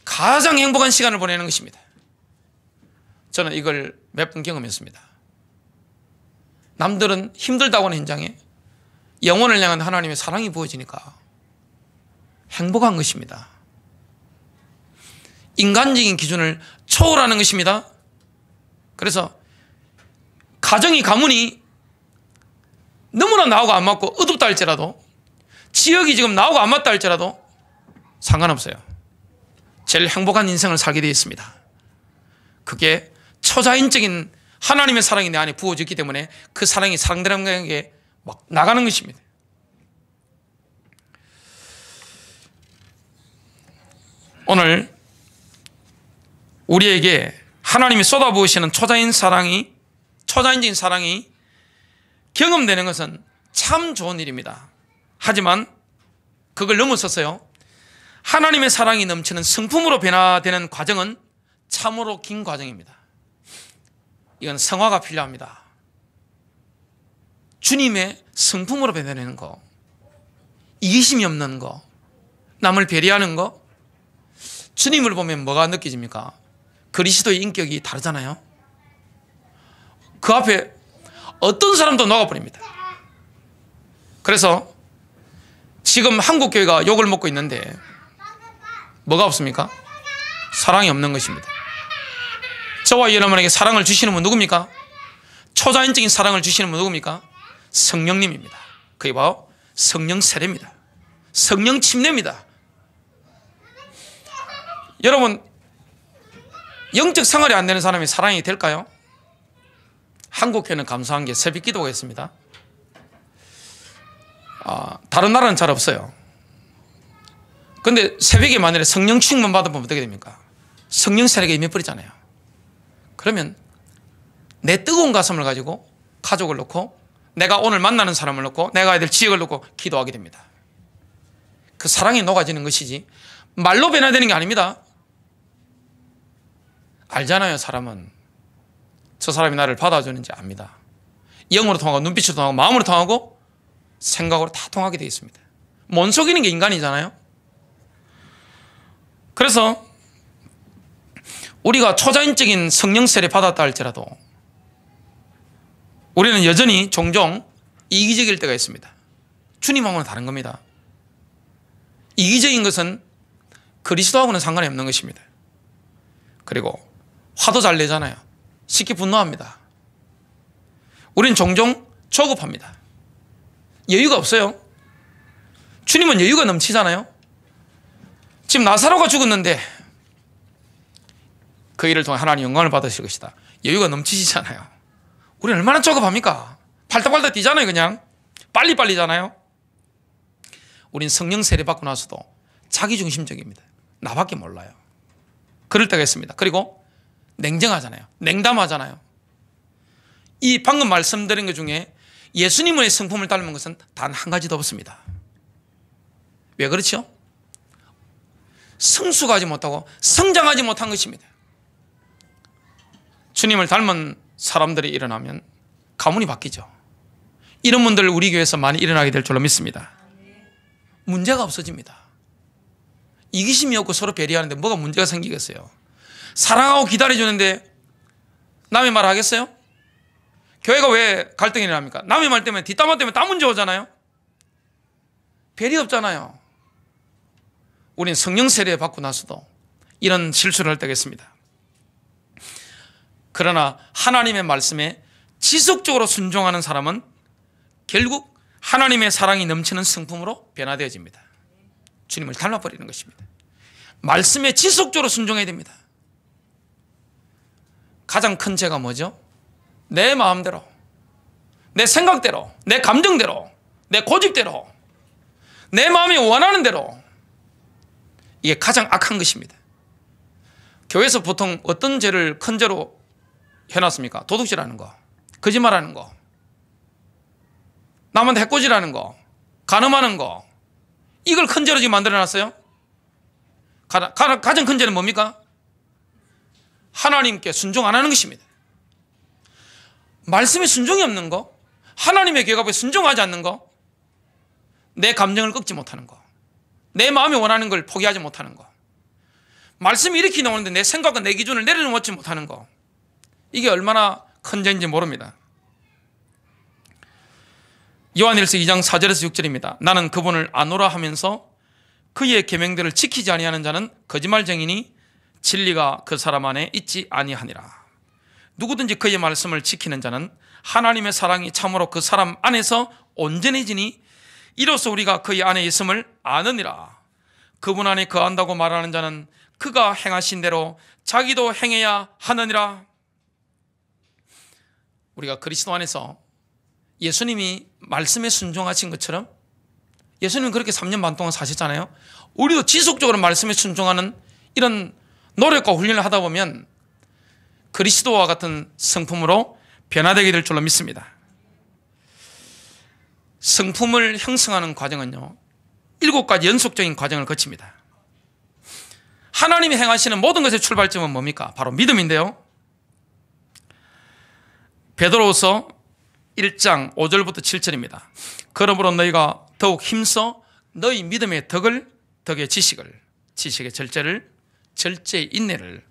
가장 행복한 시간을 보내는 것입니다. 저는 이걸 몇 번 경험했습니다. 남들은 힘들다고 하는 현장에 영혼을 향한 하나님의 사랑이 부어지니까 행복한 것입니다. 인간적인 기준을 초월하는 것입니다. 그래서 가정이, 가문이 너무나 나하고 안 맞고 어둡다 할지라도, 지역이 지금 나하고 안 맞다 할지라도 상관없어요. 제일 행복한 인생을 살게 되어 있습니다. 그게 초자연적인 하나님의 사랑이 내 안에 부어졌기 때문에 그 사랑이 사람들에게 막 나가는 것입니다. 오늘 우리에게 하나님이 쏟아부으시는 초자연적인 사랑이 경험되는 것은 참 좋은 일입니다. 하지만 그걸 넘어서서요, 하나님의 사랑이 넘치는 성품으로 변화되는 과정은 참으로 긴 과정입니다. 이건 성화가 필요합니다. 주님의 성품으로 변화되는 거, 이기심이 없는 거, 남을 배려하는 거. 주님을 보면 뭐가 느껴집니까? 그리스도의 인격이 다르잖아요. 그 앞에 어떤 사람도 녹아버립니다. 그래서 지금 한국교회가 욕을 먹고 있는데 뭐가 없습니까? 사랑이 없는 것입니다. 저와 여러분에게 사랑을 주시는 분 누굽니까? 초자연적인 사랑을 주시는 분 누굽니까? 성령님입니다. 그게 바로 성령 세례입니다. 성령 침례입니다. 여러분, 영적 생활이 안 되는 사람이 사랑이 될까요? 한국교회는 감사한 게 새벽 기도가 있습니다. 다른 나라는 잘 없어요. 근데 새벽에 만약에 성령 충만 받아보면 어떻게 됩니까? 성령 세례가 임해버리잖아요. 그러면 내 뜨거운 가슴을 가지고 가족을 놓고 내가 오늘 만나는 사람을 놓고 내가 가야 될 지역을 놓고 기도하게 됩니다. 그 사랑이 녹아지는 것이지 말로 변화되는 게 아닙니다. 알잖아요. 사람은 저 사람이 나를 받아주는지 압니다. 영으로 통하고 눈빛으로 통하고 마음으로 통하고 생각으로 다 통하게 되어 있습니다. 못 속이는 게 인간이잖아요. 그래서 우리가 초자연적인 성령 세례 받았다 할지라도 우리는 여전히 종종 이기적일 때가 있습니다. 주님하고는 다른 겁니다. 이기적인 것은 그리스도하고는 상관이 없는 것입니다. 그리고 화도 잘 내잖아요. 쉽게 분노합니다. 우리는 종종 조급합니다. 여유가 없어요. 주님은 여유가 넘치잖아요. 지금 나사로가 죽었는데 그 일을 통해 하나님 영광을 받으실 것이다. 여유가 넘치시잖아요. 우리는 얼마나 조급합니까? 팔딱팔딱 뛰잖아요. 그냥 빨리빨리잖아요. 우린 성령 세례 받고 나서도 자기중심적입니다. 나밖에 몰라요. 그럴 때가 있습니다. 그리고 냉정하잖아요. 냉담하잖아요. 이 방금 말씀드린 것 중에 예수님의 성품을 닮은 것은 단 한 가지도 없습니다. 왜 그렇죠? 성숙하지 못하고 성장하지 못한 것입니다. 주님을 닮은 사람들이 일어나면 가문이 바뀌죠. 이런 분들 우리 교회에서 많이 일어나게 될 줄로 믿습니다. 문제가 없어집니다. 이기심이 없고 서로 배려하는데 뭐가 문제가 생기겠어요? 사랑하고 기다려주는데 남의 말 하겠어요? 교회가 왜 갈등이 일어납니까? 남의 말 때문에 뒷담화 때문에 다 문제 오잖아요. 배려 없잖아요. 우린 성령 세례 받고 나서도 이런 실수를 할 때가 있습니다. 그러나 하나님의 말씀에 지속적으로 순종하는 사람은 결국 하나님의 사랑이 넘치는 성품으로 변화되어집니다. 주님을 닮아버리는 것입니다. 말씀에 지속적으로 순종해야 됩니다. 가장 큰 죄가 뭐죠? 내 마음대로, 내 생각대로, 내 감정대로, 내 고집대로, 내 마음이 원하는 대로, 이게 가장 악한 것입니다. 교회에서 보통 어떤 죄를 큰 죄로 해놨습니까? 도둑질하는 거, 거짓말하는 거, 남한테 해코지라는 거, 간음하는 거, 이걸 큰 죄로 지금 만들어놨어요. 가장 큰 죄는 뭡니까? 하나님께 순종 안 하는 것입니다. 말씀에 순종이 없는 거, 하나님의 계획에 순종하지 않는 거, 내 감정을 꺾지 못하는 거, 내 마음이 원하는 걸 포기하지 못하는 거, 말씀이 이렇게 나오는데 내 생각과 내 기준을 내려놓지 못하는 거, 이게 얼마나 큰 죄인지 모릅니다. 요한일서 2장 4절에서 6절입니다. 나는 그분을 아노라 하면서 그의 계명들을 지키지 아니하는 자는 거짓말쟁이니 진리가 그 사람 안에 있지 아니하니라. 누구든지 그의 말씀을 지키는 자는 하나님의 사랑이 참으로 그 사람 안에서 온전해지니 이로써 우리가 그의 안에 있음을 아느니라. 그분 안에 거한다고 말하는 자는 그가 행하신 대로 자기도 행해야 하느니라. 우리가 그리스도 안에서 예수님이 말씀에 순종하신 것처럼, 예수님은 그렇게 3년 반 동안 사셨잖아요. 우리도 지속적으로 말씀에 순종하는 이런 노력과 훈련을 하다 보면 그리스도와 같은 성품으로 변화되게 될 줄로 믿습니다. 성품을 형성하는 과정은요, 7가지 연속적인 과정을 거칩니다. 하나님이 행하시는 모든 것의 출발점은 뭡니까? 바로 믿음인데요. 베드로후서 1장 5절부터 7절입니다. 그러므로 너희가 더욱 힘써 너희 믿음의 덕을, 덕의 지식을, 지식의 절제를, 절제의 인내를,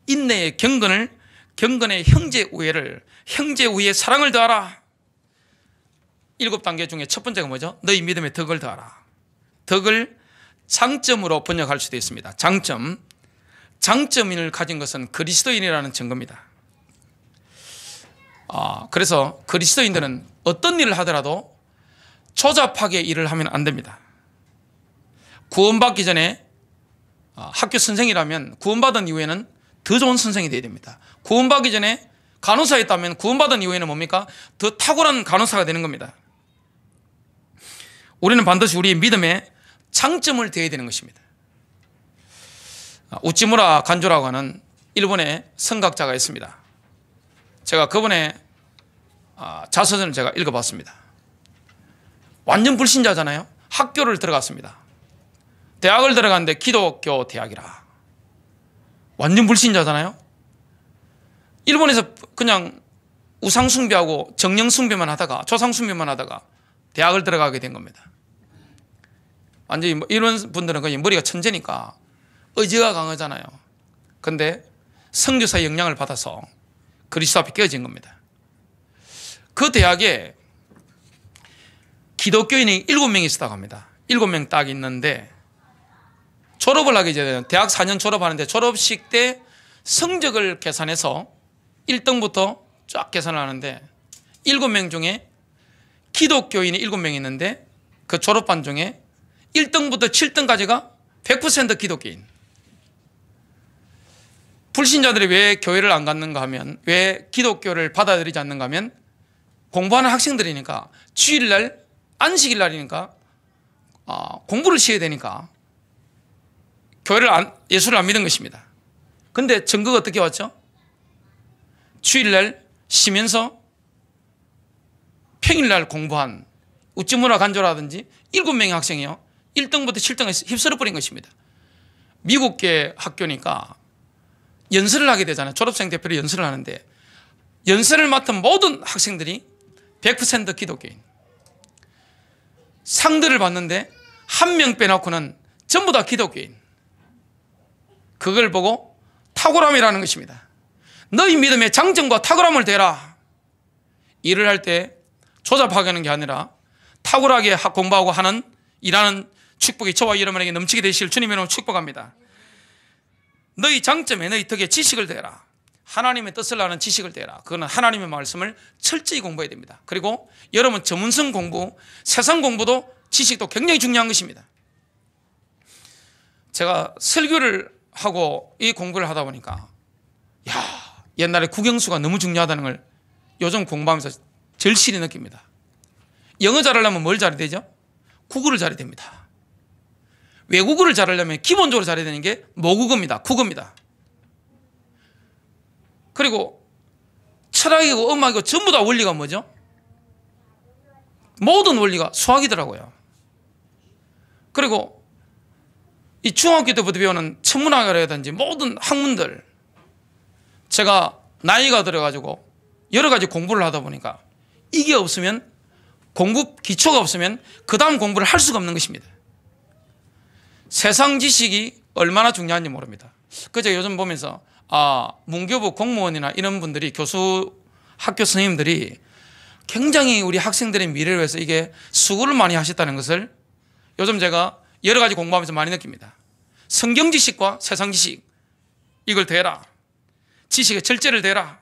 인내의 경건을, 경건의 형제 우애를, 형제 우애의 사랑을 더하라. 7단계 중에 첫 번째가 뭐죠? 너희 믿음의 덕을 더하라. 덕을 장점으로 번역할 수도 있습니다. 장점. 장점인을 가진 것은 그리스도인이라는 증거입니다. 그래서 그리스도인들은 어떤 일을 하더라도 조잡하게 일을 하면 안 됩니다. 구원받기 전에 학교 선생이라면 구원받은 이후에는 더 좋은 선생이 되어야 됩니다. 구원받기 전에 간호사였다면 구원받은 이후에는 뭡니까? 더 탁월한 간호사가 되는 겁니다. 우리는 반드시 우리의 믿음에 장점을 더해야 되는 것입니다. 우찌무라 간조라고 하는 일본의 성각자가 있습니다. 제가 그분의 자서전을 제가 읽어봤습니다. 완전 불신자잖아요. 학교를 들어갔습니다. 대학을 들어갔는데 기독교 대학이라. 완전 불신자잖아요. 일본에서 그냥 우상숭배하고 정령숭배만 하다가 조상숭배만 하다가 대학을 들어가게 된 겁니다. 완전히 이런 분들은 거의 머리가 천재니까 의지가 강하잖아요. 근데 선교사의 영향을 받아서 그리스도 앞에 깨어진 겁니다. 그 대학에 기독교인이 7명이 있었다고 합니다. 7명 딱 있는데 졸업을 하게 되면 대학 4년 졸업하는데 졸업식 때 성적을 계산해서 1등부터 쫙 계산을 하는데 7명 중에 기독교인이 7명 있는데 그 졸업반 중에 1등부터 7등까지가 100% 기독교인. 불신자들이 왜 교회를 안 갔는가 하면, 왜 기독교를 받아들이지 않는가 하면 공부하는 학생들이니까 주일날 안식일 날이니까 공부를 쉬어야 되니까 예수를 안 믿은 것입니다. 근데 증거가 어떻게 왔죠? 주일날 쉬면서 평일날 공부한 우찌무라 간조라든지 7명의 학생이요 1등부터 7등에 휩쓸어 버린 것입니다. 미국계 학교니까 연설을 하게 되잖아요. 졸업생 대표로 연설을 하는데 연설을 맡은 모든 학생들이 100% 기독교인. 상들을 받는데 한 명 빼놓고는 전부 다 기독교인. 그걸 보고 탁월함이라는 것입니다. 너희 믿음의 장점과 탁월함을 대라. 일을 할 때 조잡하게 하는 게 아니라 탁월하게 공부하고 일하는 축복이 저와 여러분에게 넘치게 되실 주님의 이름으로 축복합니다. 너희 장점에 너희 덕에 지식을 대라. 하나님의 뜻을 아는 지식을 대라. 그거는 하나님의 말씀을 철저히 공부해야 됩니다. 그리고 여러분 전문성 공부, 세상 공부도 지식도 굉장히 중요한 것입니다. 제가 설교를 하고 이 공부를 하다 보니까 옛날에 국영수가 너무 중요하다는 걸 요즘 공부하면서 절실히 느낍니다. 영어 잘하려면 뭘 잘해야 되죠? 국어를 잘해야 됩니다. 외국어를 잘하려면 기본적으로 잘해야 되는 게 모국어입니다. 국어입니다. 그리고 철학이고 음악이고 전부 다 원리가 뭐죠? 모든 원리가 수학이더라고요. 그리고 이 중학교 때부터 배우는 천문학이라든지 모든 학문들, 제가 나이가 들어가지고 여러 가지 공부를 하다 보니까 이게 없으면, 공부 기초가 없으면 그 다음 공부를 할 수가 없는 것입니다. 세상 지식이 얼마나 중요한지 모릅니다. 그저 요즘 보면서 문교부 공무원이나 이런 분들이, 교수 학교 선생님들이 굉장히 우리 학생들의 미래를 위해서 이게 수고를 많이 하셨다는 것을 요즘 제가 여러 가지 공부하면서 많이 느낍니다. 성경 지식과 세상 지식, 이걸 대라. 지식의 절제를 대라.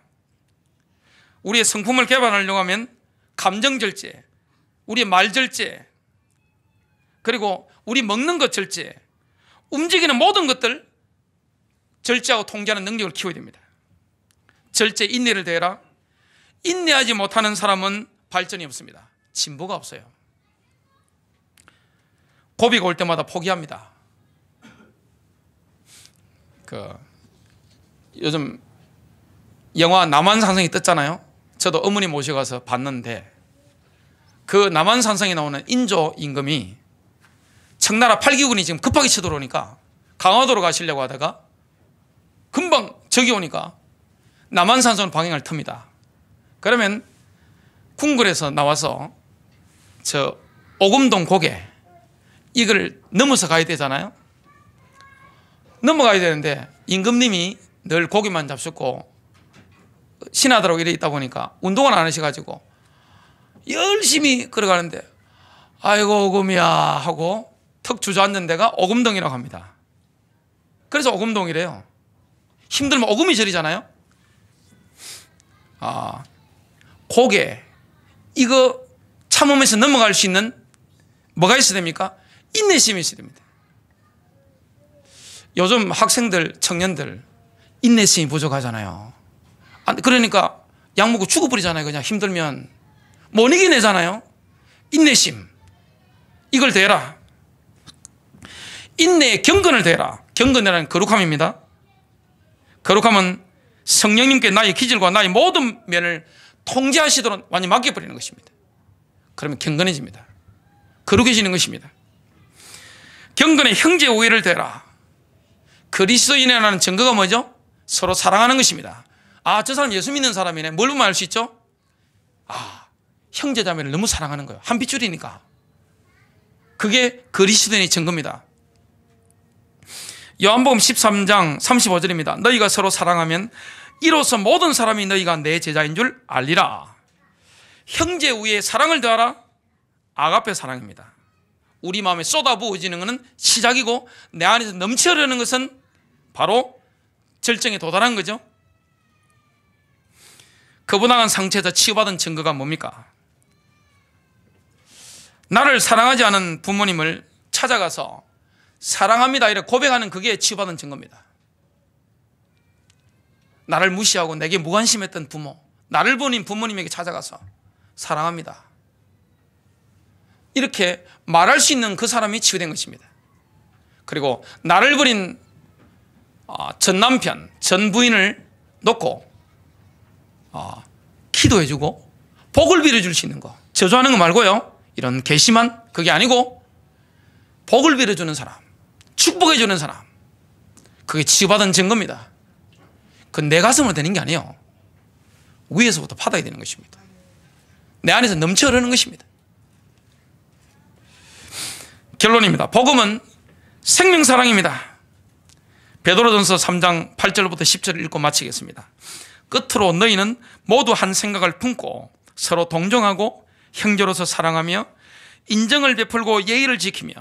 우리의 성품을 개발하려고 하면 감정 절제, 우리의 말 절제, 그리고 우리 먹는 것 절제, 움직이는 모든 것들 절제하고 통제하는 능력을 키워야 됩니다. 절제, 인내를 대라. 인내하지 못하는 사람은 발전이 없습니다. 진보가 없어요. 고비가 올 때마다 포기합니다. 요즘 영화 남한산성이 떴잖아요. 저도 어머니 모셔가서 봤는데 그 남한산성에 나오는 인조 임금이 청나라 8기군이 지금 급하게 쳐들어오니까 강화도로 가시려고 하다가 금방 적이 오니까 남한산성으로 방향을 틉니다. 그러면 궁궐에서 나와서 저 오금동 고개, 이걸 넘어서 가야 되잖아요. 넘어가야 되는데 임금님이 늘 고기만 잡숫고 신하들하고 이래 있다 보니까 운동을 안 하셔가지고 열심히 걸어가는데 아이고 오금이야 하고 턱 주저앉는 데가 오금동이라고 합니다. 그래서 오금동이래요. 힘들면 오금이 저리잖아요. 고개, 이거 참으면서 넘어갈 수 있는 뭐가 있어야 됩니까? 인내심이 있어야 됩니다. 요즘 학생들, 청년들 인내심이 부족하잖아요. 그러니까 약 먹고 죽어버리잖아요. 그냥 힘들면 못 이겨내잖아요. 인내심, 이걸 대라. 인내의 경건을 대라. 경건이라는 거룩함입니다. 거룩함은 성령님께 나의 기질과 나의 모든 면을 통제하시도록 완전히 맡겨버리는 것입니다. 그러면 경건해집니다. 거룩해지는 것입니다. 경건의 형제 우애를 대라. 그리스도인이라는 증거가 뭐죠? 서로 사랑하는 것입니다. 아, 저 사람 예수 믿는 사람이네. 뭘 보면 알 수 있죠? 아, 형제자매를 너무 사랑하는 거예요. 한 핏줄이니까. 그게 그리스도인의 증거입니다. 요한복음 13장 35절입니다. 너희가 서로 사랑하면 이로써 모든 사람이 너희가 내 제자인 줄 알리라. 형제 우애에 사랑을 더하라. 아가페 사랑입니다. 우리 마음에 쏟아부어지는 것은 시작이고 내 안에서 넘쳐흐르는 것은 바로 절정에 도달한 거죠. 거부당한 상처에서 치유받은 증거가 뭡니까? 나를 사랑하지 않은 부모님을 찾아가서 사랑합니다 이렇게 고백하는 그게 치유받은 증거입니다. 나를 무시하고 내게 무관심했던 부모, 나를 버린 부모님에게 찾아가서 사랑합니다 이렇게 말할 수 있는 그 사람이 치유된 것입니다. 그리고 나를 버린 전 남편, 전 부인을 놓고 기도해주고 복을 빌어줄 수 있는 거, 저주하는 거 말고요. 이런 괘씸한 그게 아니고 복을 빌어주는 사람, 축복해주는 사람, 그게 치유받은 증거입니다. 그건 내 가슴으로 되는 게 아니에요. 위에서부터 받아야 되는 것입니다. 내 안에서 넘쳐 흐르는 것입니다. 결론입니다. 복음은 생명사랑입니다. 베드로전서 3장 8절부터 10절을 읽고 마치겠습니다. 끝으로 너희는 모두 한 생각을 품고 서로 동정하고 형제로서 사랑하며 인정을 베풀고 예의를 지키며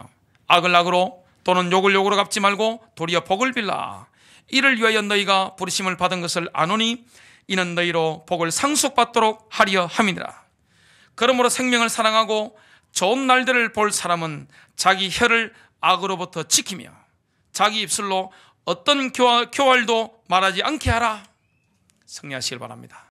악을 악으로 또는 욕을 욕으로 갚지 말고 도리어 복을 빌라. 이를 위하여 너희가 부르심을 받은 것을 아노니 이는 너희로 복을 상속받도록 하려 함이니라. 그러므로 생명을 사랑하고 좋은 날들을 볼 사람은 자기 혀를 악으로부터 지키며 자기 입술로 어떤 교활도 말하지 않게 하라. 승리하시길 바랍니다.